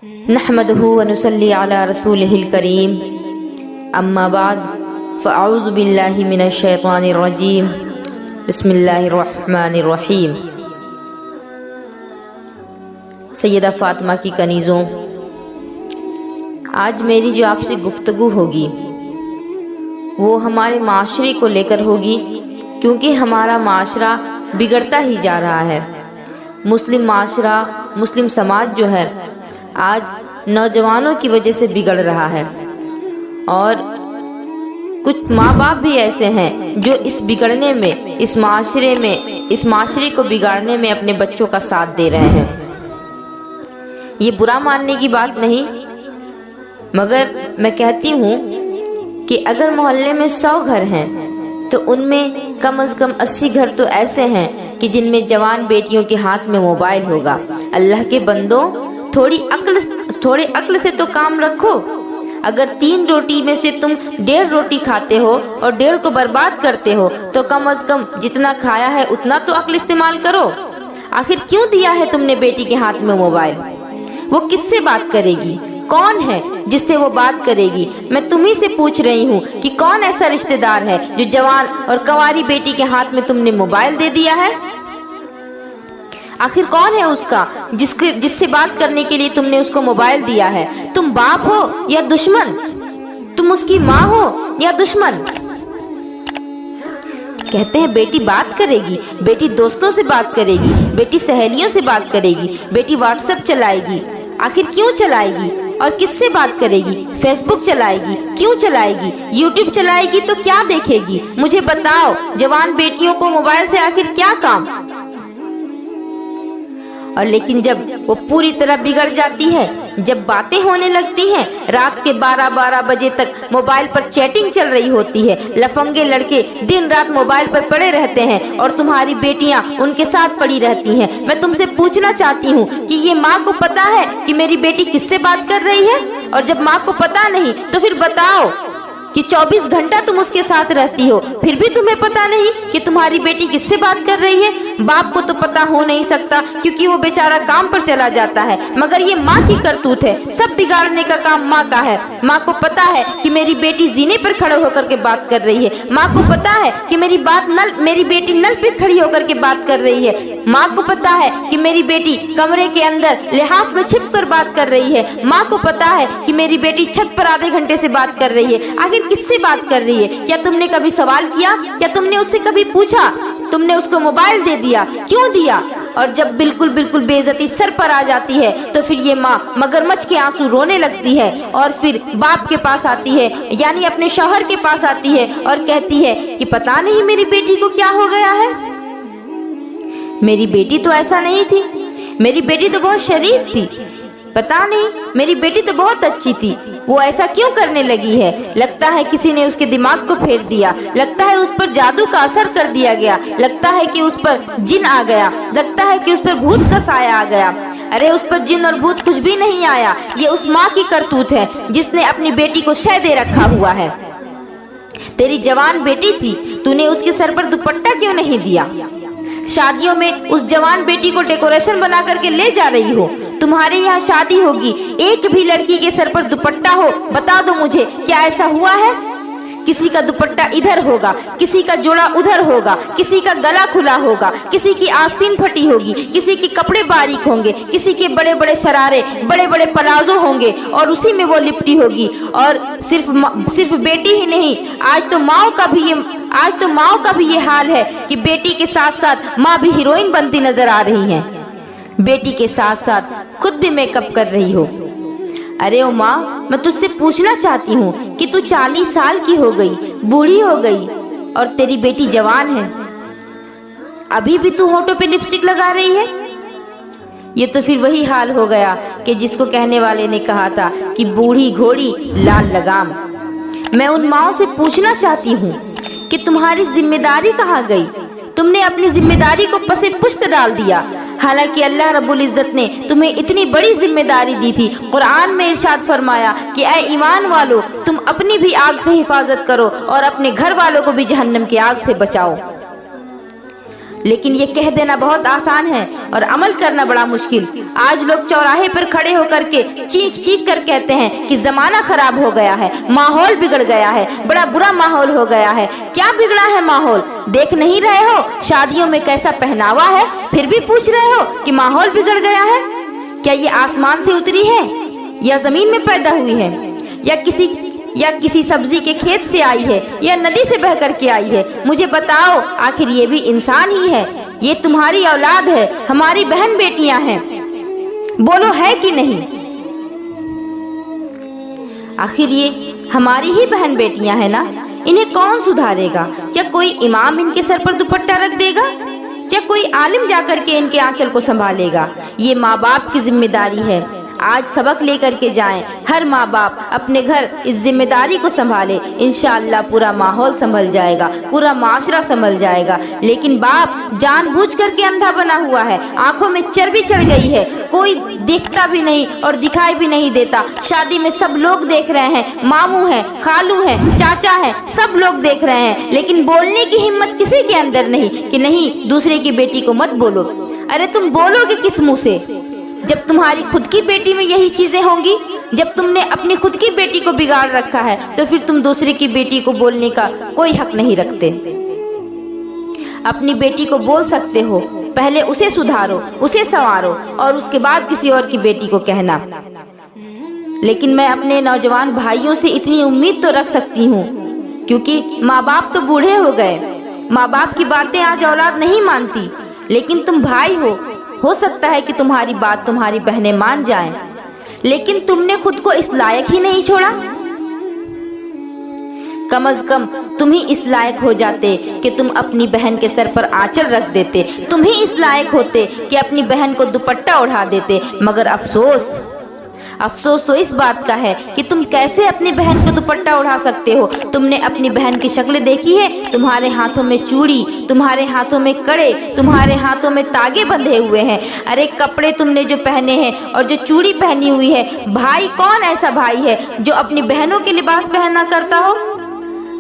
نحمده ونصلي على رسوله الكريم اما بعد فاعوذ باللہ من الشیطان الرجیم بسم اللہ الرحمن الرحیم۔ سیدہ فاطمہ کی کنیزوں، آج میری جو آپ سے گفتگو ہوگی وہ ہمارے معاشرے کو لے کر ہوگی، کیونکہ ہمارا معاشرہ بگڑتا ہی جا رہا ہے۔ مسلم معاشرہ، مسلم سماج جو ہے آج نوجوانوں کی وجہ سے بگڑ رہا ہے، اور کچھ ماں باپ بھی ایسے ہیں جو اس بگڑنے میں، اس معاشرے کو بگاڑنے میں اپنے بچوں کا ساتھ دے رہے ہیں۔ یہ برا ماننے کی بات نہیں، مگر میں کہتی ہوں کہ اگر محلے میں 100 گھر ہیں تو ان میں کم از کم 80 گھر تو ایسے ہیں کہ جن میں جوان بیٹیوں کے ہاتھ میں موبائل ہوگا۔ اللہ کے بندوں، تھوڑی عقل سے تو کام رکھو۔ اگر 3 روٹی میں سے تم 1.5 روٹی کھاتے ہو اور 1.5 کو برباد کرتے ہو تو کم از کم جتنا کھایا ہے اتنا تو عقل استعمال کرو۔ آخر کیوں دیا ہے تم نے بیٹی کے ہاتھ میں موبائل؟ وہ کس سے بات کرے گی؟ کون ہے جس سے وہ بات کرے گی؟ میں تمہیں سے پوچھ رہی ہوں کہ کون ایسا رشتہ دار ہے جو جوان اور کنواری بیٹی کے ہاتھ میں تم نے موبائل دے دیا ہے؟ آخر کون ہے اس کا جس سے بات کرنے کے لیے تم نے اس کو موبائل دیا ہے؟ تم باپ ہو یا دشمن؟ تم اس کی ماں ہو یا دشمن؟ کہتے ہیں بیٹی بات کرے گی، بیٹی دوستوں سے بات کرے گی، بیٹی سہیلیوں سے بات کرے گی، بیٹی واٹس ایپ چلائے گی۔ آخر کیوں چلائے گی اور کس سے بات کرے گی؟ فیس بک چلائے گی، کیوں چلائے گی؟ یوٹیوب چلائے گی تو کیا دیکھے گی؟ مجھے بتاؤ، جوان بیٹیوں کو موبائل سے آخر کیا کام؟ اور لیکن جب وہ پوری طرح بگڑ جاتی ہے، جب باتیں ہونے لگتی ہیں، رات کے 12 بجے تک موبائل پر چیٹنگ چل رہی ہوتی ہے، لفنگے لڑکے دن رات موبائل پر پڑے رہتے ہیں اور تمہاری بیٹیاں ان کے ساتھ پڑی رہتی ہیں، میں تم سے پوچھنا چاہتی ہوں کہ یہ ماں کو پتا ہے کہ میری بیٹی کس سے بات کر رہی ہے؟ اور جب ماں کو پتا نہیں تو پھر بتاؤ کہ 24 گھنٹہ تم اس کے ساتھ رہتی ہو، پھر بھی تمہیں پتا نہیں کہ تمہاری بیٹی کس سے بات کر رہی ہے؟ باپ کو تو پتا ہو نہیں سکتا کیونکہ وہ بیچارہ کام پر چلا جاتا ہے، مگر یہ ماں کی کرتوت ہے۔ سب بگاڑنے کا کام ماں کا ہے۔ ماں کو پتا ہے کہ میری بیٹی زینے پر کھڑے ہو کر کے بات کر رہی ہے، ماں کو پتا ہے کہ میری بیٹی نل پہ کھڑی ہو کر کے بات کر رہی ہے، ماں کو پتا ہے کہ میری بیٹی کمرے کے اندر لحاف میں چھپ کر بات کر رہی ہے، ماں کو پتا ہے کہ میری بیٹی چھت پر آدھے گھنٹے سے بات کر رہی ہے۔ آخر کس سے بات کر رہی ہے؟ کیا تم نے کبھی سوال کیا؟ کیا تم نے اس سے کبھی پوچھا؟ تم نے اس کو موبائل دے دیا، کیوں دیا؟ اور جب بالکل بے عزتی سر پر آ جاتی ہے تو پھر یہ ماں مگرمچھ کے آنسو رونے لگتی ہے اور پھر باپ کے پاس آتی ہے، یعنی اپنے شوہر کے پاس آتی ہے اور کہتی ہے کہ پتا نہیں میری بیٹی کو کیا ہو گیا ہے، میری بیٹی تو ایسا نہیں تھی، میری بیٹی تو بہت شریف تھی، پتا نہیں میری بیٹی تو بہت اچھی تھی، وہ ایسا کیوں کرنے لگی ہے؟ لگتا ہے کسی نے اس کے دماغ کو پھیر دیا، لگتا ہے اس پر جادو کا اثر کر دیا گیا، لگتا ہے کہ اس پر جن آ گیا، لگتا ہے کہ اس پر بھوت کا سایہ آ گیا۔ ارے اس پر جن اور بھوت کچھ بھی نہیں آیا، یہ اس ماں کی کرتوت ہے جس نے اپنی بیٹی کو شے دے رکھا ہوا ہے۔ تیری جوان بیٹی تھی، تو نے اس کے سر پر دوپٹہ کیوں نہیں دیا؟ شادیوں میں اس جوان بیٹی کو ڈیکوریشن بنا کر کے لے جا رہی ہو، تمہارے یہاں شادی ہوگی، ایک بھی لڑکی کے سر پر دوپٹہ ہو؟ بتا دو مجھے، کیا ایسا ہوا ہے؟ کسی کا دوپٹہ ادھر ہوگا، کسی کا جوڑا ادھر ہوگا، کسی کا گلا کھلا ہوگا، کسی کی آستین پھٹی ہوگی، کسی کے کپڑے باریک ہوں گے، کسی کے بڑے شرارے، بڑے پلازو ہوں گے اور اسی میں وہ لپٹی ہوگی۔ اور صرف بیٹی ہی نہیں، آج تو ماؤں کا بھی یہ حال ہے کہ بیٹی کے ساتھ ساتھ ماں بھی ہیروئن بنتی نظر آ رہی ہیں، بیٹی کے ساتھ ساتھ خود بھی میک اپ کر رہی ہو۔ ارے او ماں، میں تجھ سے پوچھنا چاہتی ہوں کہ تو 40 سال کی ہو گئی، بوڑھی ہو گئی، اور تیری بیٹی جوان ہے، ابھی بھی تو ہونٹوں پہ لپسٹک لگا رہی ہے؟ یہ تو پھر وہی حال ہو گیا کہ جس کو کہنے والے نے کہا تھا کہ بوڑھی گھوڑی لال لگام۔ میں ان ماؤں سے پوچھنا چاہتی ہوں کہ تمہاری ذمہ داری کہاں گئی؟ تم نے اپنی ذمہ داری کو پس پشت ڈال دیا، حالانکہ اللہ رب العزت نے تمہیں اتنی بڑی ذمہ داری دی تھی۔ قرآن میں ارشاد فرمایا کہ اے ایمان والو، تم اپنی بھی آگ سے حفاظت کرو اور اپنے گھر والوں کو بھی جہنم کی آگ سے بچاؤ۔ लेकिन ये कह देना बहुत आसान है और अमल करना बड़ा मुश्किल। आज लोग चौराहे पर खड़े होकर के चीख चीख कर कहते हैं कि जमाना खराब हो गया है, माहौल बिगड़ गया है, बड़ा बुरा माहौल हो गया है। क्या बिगड़ा है माहौल? देख नहीं रहे हो शादियों में कैसा पहनावा है, फिर भी पूछ रहे हो कि माहौल बिगड़ गया है? क्या ये आसमान से उतरी है या जमीन में पैदा हुई है या किसी सब्जी के खेत से आई है या नदी से बह करके आई है? मुझे बताओ, आखिर ये भी इंसान ही है, ये तुम्हारी औलाद है, हमारी बहन बेटियां हैं, बोलो है कि नहीं? आखिर ये हमारी ही बहन बेटियां हैं ना, इन्हें कौन सुधारेगा? क्या कोई इमाम इनके सर पर दुपट्टा रख देगा? क्या कोई आलिम जाकर के इनके आंचल को संभालेगा? ये माँ बाप की जिम्मेदारी है। आज सबक लेकर के जाएं, हर माँ बाप अपने घर इस जिम्मेदारी को संभाले, इंशाअल्लाह पूरा माहौल संभल जाएगा, पूरा माशरा संभल जाएगा। लेकिन बाप जानबूझ करके अंधा बना हुआ है, आंखों में चर्बी चढ़ गई है, कोई देखता भी नहीं और दिखाई भी नहीं देता। शादी में सब लोग देख रहे हैं, मामू हैं, खालू हैं, चाचा हैं, सब लोग देख रहे हैं, लेकिन बोलने की हिम्मत किसी के अंदर नहीं कि नहीं दूसरे की बेटी को मत बोलो। अरे तुम बोलोगे किस मुंह से जब तुम्हारी खुद की बेटी में यही चीजें होंगी? जब तुमने अपनी खुद की बेटी को बिगाड़ रखा है तो फिर तुम दूसरे की बेटी को बोलने का कोई हक नहीं रखते। अपनी बेटी को बोल सकते हो, पहले उसे सुधारो, उसे संवारो और उसके बाद किसी और की बेटी को कहना। लेकिन मैं अपने नौजवान भाइयों से इतनी उम्मीद तो रख सकती हूँ, क्योंकि माँ बाप तो बूढ़े हो गए, माँ बाप की बातें आज औलाद नहीं मानती, लेकिन तुम भाई हो सकता है कि तुम्हारी बात तुम्हारी बहनें मान जाएं, लेकिन तुमने खुद को इस लायक ही नहीं छोड़ा। कम अज कम तुम ही इस लायक हो जाते कि तुम अपनी बहन के सर पर आंचल रख देते, तुम ही इस लायक होते कि अपनी बहन को दुपट्टा उड़ा देते। मगर अफसोस तो इस बात का है कि तुम कैसे अपनी बहन को दुपट्टा उड़ा सकते हो? तुमने अपनी बहन की शक्ल देखी है? तुम्हारे हाथों में चूड़ी, तुम्हारे हाथों में कड़े, तुम्हारे हाथों में तागे बंधे हुए हैं। अरे कपड़े तुमने जो पहने हैं और जो चूड़ी पहनी हुई है, भाई कौन ऐसा भाई है जो अपनी बहनों के लिबास पहना करता हो?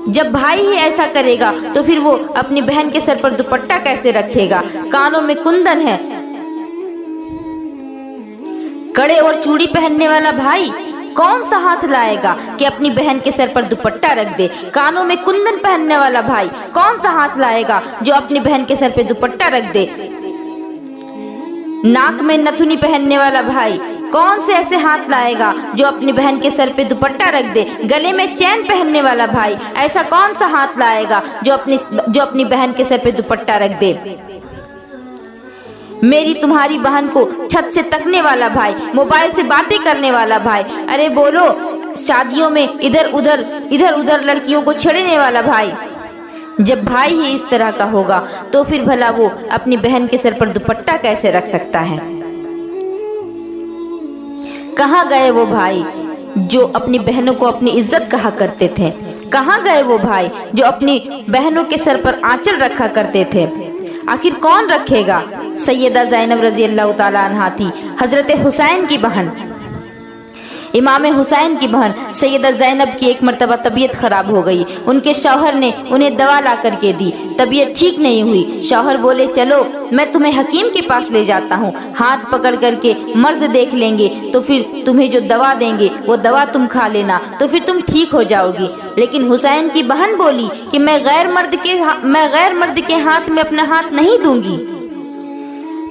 जब भाई ही ऐसा करेगा तो फिर वो अपनी बहन के सर पर दुपट्टा कैसे रखेगा? कानों में कुंदन है, कड़े और चूड़ी पहनने वाला भाई कौन सा हाथ लाएगा कि अपनी बहन के सर पर दुपट्टा रख दे? कानों में कुंदन पहनने वाला भाई कौन सा हाथ लाएगा जो अपनी बहन के सर पे दुपट्टा रख दे? नाक में नथुनी पहनने वाला भाई कौन से ऐसे हाथ लाएगा जो अपनी बहन के सर पे दुपट्टा रख दे? गले में चैन पहनने वाला भाई ऐसा कौन सा हाथ लाएगा जो अपनी बहन के सर पे दुपट्टा रख दे? मेरी तुम्हारी बहन को छत से तकने वाला भाई, मोबाइल से बातें करने वाला भाई, अरे बोलो शादियों में इधर उधर लड़कियों को छेड़ने वाला भाई। जब भाई ही इस तरह का होगा तो फिर भला वो अपनी बहन के सर पर दुपट्टा कैसे रख सकता है? कहाँ गए वो भाई जो अपनी बहनों को अपनी इज्जत कहा करते थे? कहाँ गए वो भाई जो अपनी बहनों के सर पर आंचल रखा करते थे? आखिर कौन रखेगा? सैयदा ज़ैनब रज़ी अल्लाह ताला अन्हा थी, हज़रत हुसैन की बहन, इमाम हुसैन की बहन सैयदा ज़ैनब की एक मरतबा तबीयत ख़राब हो गई। उनके शौहर ने उन्हें दवा ला करके दी, तबीयत ठीक नहीं हुई। शौहर बोले चलो मैं तुम्हें हकीम के पास ले जाता हूँ, हाथ पकड़ करके मर्ज देख लेंगे तो फिर तुम्हें जो दवा देंगे वो दवा तुम खा लेना तो फिर तुम ठीक हो जाओगी। लेकिन हुसैन की बहन बोली कि मैं गैर मर्द के हाथ में अपना हाथ नहीं दूंगी,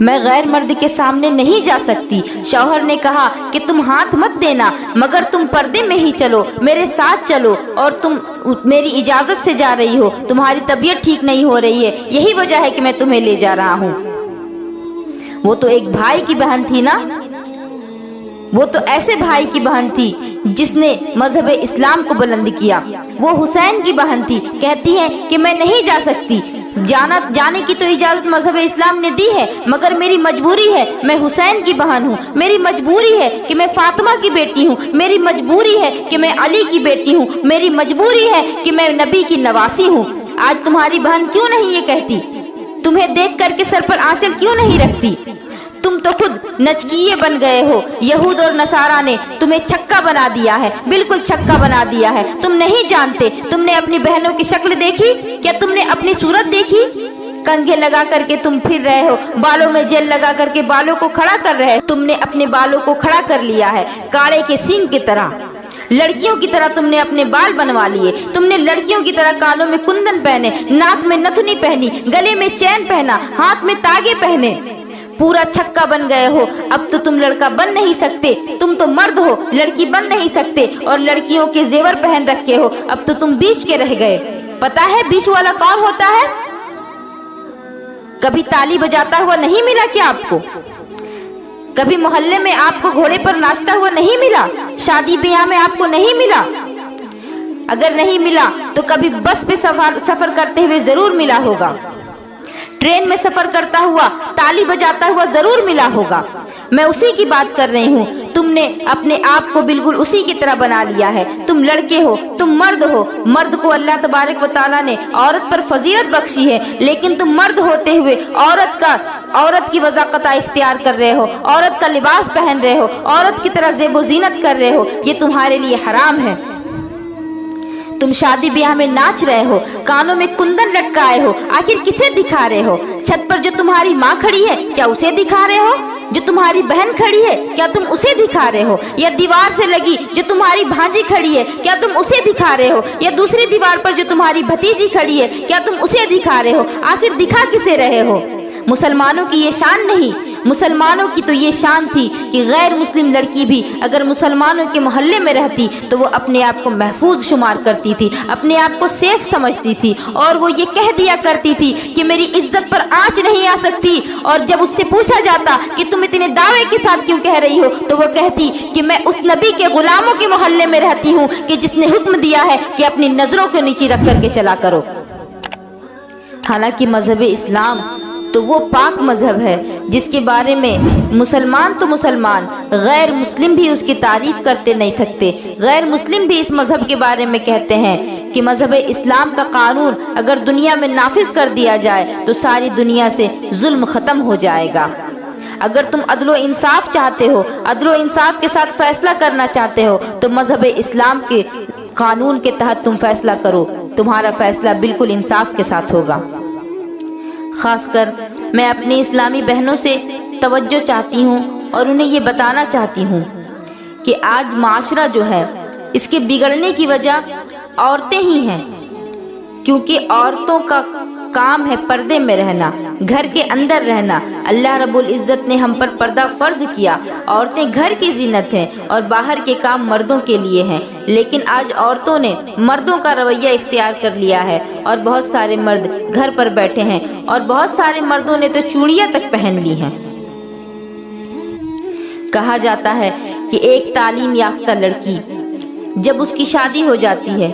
मैं गैर मर्द के सामने नहीं जा सकती। शौहर ने कहा कि तुम हाथ मत देना, मगर तुम पर्दे में ही चलो, मेरे साथ चलो, और तुम मेरी इजाजत से जा रही हो, तुम्हारी तबीयत ठीक नहीं हो रही है, यही वजह है कि मैं तुम्हें ले जा रहा हूँ। वो तो एक भाई की बहन थी ना, वो तो ऐसे भाई की बहन थी जिसने मजहब इस्लाम को बुलंद किया। वो हुसैन की बहन थी, कहती है कि मैं नहीं जा सकती, जाने की तो इजाजत मजहब इस्लाम ने दी है, मगर मेरी मजबूरी है, मैं हुसैन की बहन हूँ, मेरी मजबूरी है कि मैं फातिमा की बेटी हूँ, मेरी मजबूरी है कि मैं अली की बेटी हूँ, मेरी मजबूरी है कि मैं नबी की नवासी हूँ। आज तुम्हारी बहन क्यों नहीं ये कहती? तुम्हें देख करके सर पर आंचल क्यों नहीं रखती? तुम तो खुद नचकिए बन गए हो। यहूद और नसारा ने तुम्हें छक्का बना दिया है, बिल्कुल छक्का बना दिया है। तुम नहीं जानते, तुमने अपनी बहनों की शक्ल देखी? क्या तुमने अपनी सूरत देखी? कंघे लगा करके तुम फिर रहे हो, बालों में जेल लगा करके बालों को खड़ा कर रहे हो। तुमने अपने बालों को खड़ा कर लिया है काड़े के सींग की तरह, लड़कियों की तरह तुमने अपने बाल बनवा लिए। तुमने लड़कियों की तरह कानों में कुंदन पहने, नाक में नथुनी पहनी, गले में चैन पहना, हाथ में तागे पहने, पूरा छक्का बन गए हो। अब तो तुम लड़का बन नहीं सकते, तुम तो मर्द हो, लड़की बन नहीं सकते। और लड़कियों के जेवर पहन रखे हो, अब तो तुम बीच के रह गए। पता है बीच वाला कौन होता है? कभी ताली बजाता हुआ नहीं मिला क्या आपको? कभी मोहल्ले में आपको घोड़े पर नाचता हुआ नहीं मिला? शादी ब्याह में आपको नहीं मिला? अगर नहीं मिला तो कभी बस पे सफर करते हुए जरूर मिला होगा, ट्रेन में सफर करता हुआ ताली बजाता हुआ जरूर मिला होगा। मैं उसी की बात कर रही हूँ। तुमने अपने आप को बिल्कुल उसी की तरह बना लिया है। तुम लड़के हो, तुम मर्द हो। मर्द को अल्लाह तबारक व तआला ने औरत पर फजीलत बख्शी है, लेकिन तुम मर्द होते हुए औरत की वज़ाक़त इख्तियार कर रहे हो, औरत का लिबास पहन रहे हो, औरत की तरह ज़ेबो ज़ीनत कर रहे हो। ये तुम्हारे लिए हराम है। तुम शादी ब्याह में नाच रहे हो, कानों में कुंदन लटकाए हो, आखिर किसे दिखा रहे हो? छत पर जो तुम्हारी माँ खड़ी है क्या उसे दिखा रहे हो? जो तुम्हारी बहन खड़ी है क्या तुम उसे दिखा रहे हो? या दीवार से लगी जो तुम्हारी भांजी खड़ी है क्या तुम उसे दिखा रहे हो? या दूसरी दीवार पर जो तुम्हारी भतीजी खड़ी है क्या तुम उसे दिखा रहे हो? आखिर दिखा किसे रहे हो? मुसलमानों की ये शान नहीं, मुसलमानों की तो ये शान थी कि गैर मुस्लिम लड़की भी अगर मुसलमानों के मोहल्ले में रहती तो वो अपने आप को महफूज शुमार करती थी, अपने आप को सेफ समझती थी, और वो ये कह दिया करती थी कि मेरी इज्जत पर आंच नहीं आ सकती। और जब उससे पूछा जाता कि तुम इतने दावे के साथ क्यों कह रही हो, तो वो कहती कि मैं उस नबी के गुलामों के मोहल्ले में रहती हूँ कि जिसने हुक्म दिया है कि अपनी नजरों को नीचे रख करके चला करो। हालांकि मजहब इस्लाम तो वो पाक मजहब है जिसके बारे में मुसलमान तो मुसलमान, गैर मुस्लिम भी उसकी तारीफ करते नहीं थकते। गैर मुस्लिम भी इस मजहब के बारे में कहते हैं कि मजहब इस्लाम का कानून अगर दुनिया में नाफिज कर दिया जाए तो सारी दुनिया से जुल्म ख़त्म हो जाएगा। अगर तुम अदलो इंसाफ चाहते हो, अदलो इंसाफ के साथ फैसला करना चाहते हो, तो मजहब इस्लाम के कानून के तहत तुम फैसला करो। तुम्हारा फैसला बिल्कुल इंसाफ के साथ होगा। खासकर मैं अपनी इस्लामी बहनों से तवज्जो चाहती हूँ और उन्हें ये बताना चाहती हूँ कि आज माशरा जो है इसके बिगड़ने की वजह औरतें ही हैं, क्योंकि औरतों का काम है पर्दे में रहना, घर के अंदर रहना। अल्लाह रब्बुल इज़्ज़त ने हम पर पर्दा फर्ज किया। औरतें घर की जीनत हैं और बाहर के काम मर्दों के लिए हैं, लेकिन आज औरतों ने मर्दों का रवैया इख्तियार कर लिया है और बहुत सारे मर्द घर पर बैठे हैं और बहुत सारे मर्दों ने तो चूड़ियां तक पहन ली हैं। कहा जाता है कि एक तालीम याफ्ता लड़की जब उसकी शादी हो जाती है,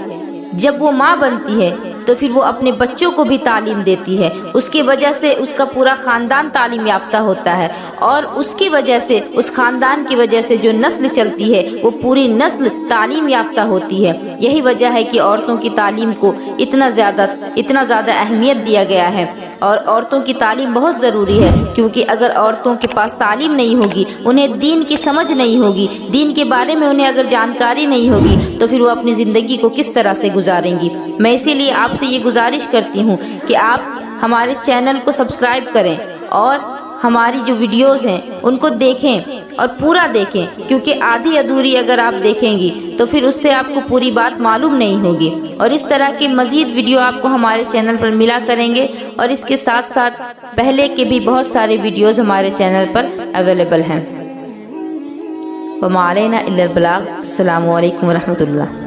जब वो माँ बनती है, तो फिर वो अपने बच्चों को भी तालीम देती है। उसकी वजह से उसका पूरा ख़ानदान तालीम याफ्ता होता है और उसकी वजह से, उस ख़ानदान की वजह से जो नस्ल चलती है वो पूरी नस्ल तालीम याफ्ता होती है। यही वजह है कि औरतों की तालीम को इतना ज़्यादा अहमियत दिया गया है। और औरतों की तालीम बहुत ज़रूरी है, क्योंकि अगर औरतों के पास तालीम नहीं होगी, उन्हें दीन की समझ नहीं होगी, दीन के बारे में उन्हें अगर जानकारी नहीं होगी, तो फिर वो अपनी ज़िंदगी को किस तरह से गुजारेंगी। मैं इसीलिए आपसे ये गुजारिश करती हूँ कि आप हमारे चैनल को सब्सक्राइब करें और हमारी जो वीडियोस हैं उनको देखें और पूरा देखें, क्योंकि आधी अधूरी अगर आप देखेंगी तो फिर उससे आपको पूरी बात मालूम नहीं होगी। और इस तरह के मज़ीद वीडियो आपको हमारे चैनल पर मिला करेंगे और इसके साथ साथ पहले के भी बहुत सारे वीडियोस हमारे चैनल पर अवेलेबल हैं। वमा अलैना इल्लल बलाग। अस्सलामु अलैकुम व रहमतुल्लाह।